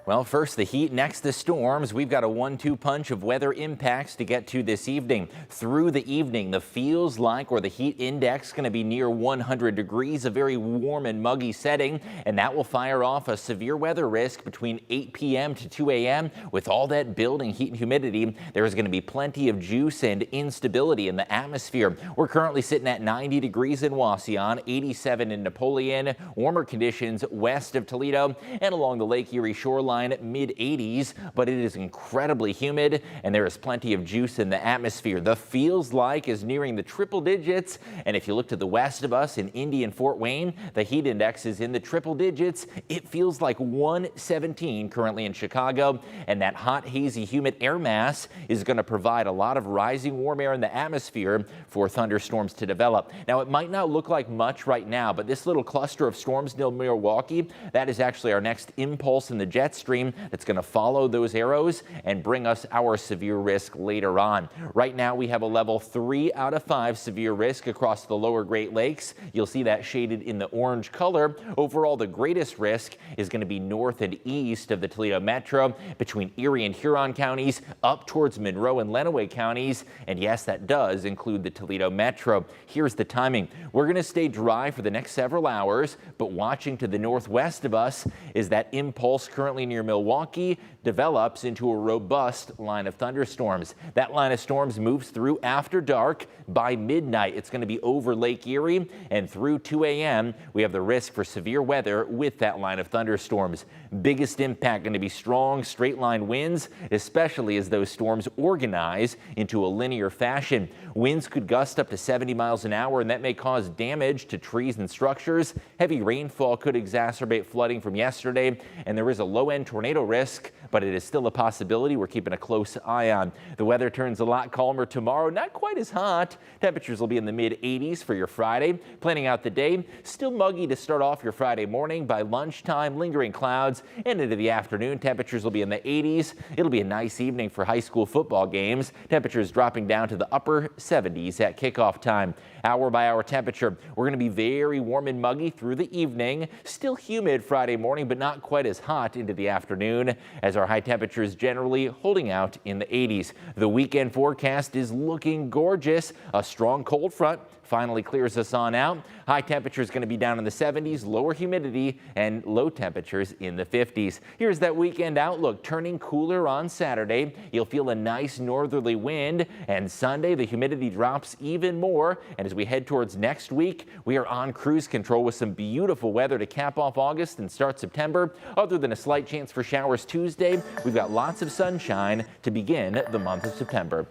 Well, first the heat, next the storms. We've got a 1-2 punch of weather impacts to get to this evening. Through the evening, the feels like, or the heat index, going to be near 100 degrees, a very warm and muggy setting, and that will fire off a severe weather risk between 8 p.m. to 2 a.m. With all that building heat and humidity, there is going to be plenty of juice and instability in the atmosphere. We're currently sitting at 90 degrees in Wauseon, 87 in Napoleon, warmer conditions west of Toledo and along the Lake Erie shoreline. Mid 80s, but it is incredibly humid and there is plenty of juice in the atmosphere. The feels like is nearing the triple digits, and if you look to the west of us in Indy and Fort Wayne, the heat index is in the triple digits. It feels like 117 currently in Chicago, and that hot, hazy, humid air mass is going to provide a lot of rising warm air in the atmosphere for thunderstorms to develop. Now, it might not look like much right now, but this little cluster of storms near Milwaukee, that is actually our next impulse in the jet stream that's going to follow those arrows and bring us our severe risk later on. Right now we have a level 3 out of 5 severe risk across the lower Great Lakes. You'll see that shaded in the orange color. Overall, the greatest risk is going to be north and east of the Toledo Metro, between Erie and Huron counties, up towards Monroe and Lenawee counties. And yes, that does include the Toledo Metro. Here's the timing. We're going to stay dry for the next several hours, but watching to the northwest of us is that impulse currently near Milwaukee develops into a robust line of thunderstorms. That line of storms moves through after dark. By midnight, it's going to be over Lake Erie, and through 2 a.m. we have the risk for severe weather with that line of thunderstorms. Biggest impact going to be strong straight line winds, especially as those storms organize into a linear fashion. Winds could gust up to 70 miles an hour, and that may cause damage to trees and structures. Heavy rainfall could exacerbate flooding from yesterday, and there is a low-end tornado risk, but it is still a possibility we're keeping a close eye on. The weather turns a lot calmer tomorrow, not quite as hot. Temperatures will be in the mid 80s for your Friday. Planning out the day, still muggy to start off your Friday morning. By lunchtime, lingering clouds, and into the afternoon, temperatures will be in the 80s. It'll be a nice evening for high school football games. Temperatures dropping down to the upper 70s at kickoff time. Hour by hour temperature, we're going to be very warm and muggy through the evening. Still humid Friday morning, but not quite as hot into the afternoon, as our high temperatures generally holding out in the 80s. The weekend forecast is looking gorgeous. A strong cold front finally clears us on out. High temperatures going to be down in the 70s, lower humidity, and low temperatures in the 50s. Here's that weekend outlook. Turning cooler on Saturday. You'll feel a nice northerly wind, and Sunday the humidity drops even more. And as we head towards next week, we are on cruise control with some beautiful weather to cap off August and start September. Other than a slight chance for showers Tuesday, we've got lots of sunshine to begin the month of September.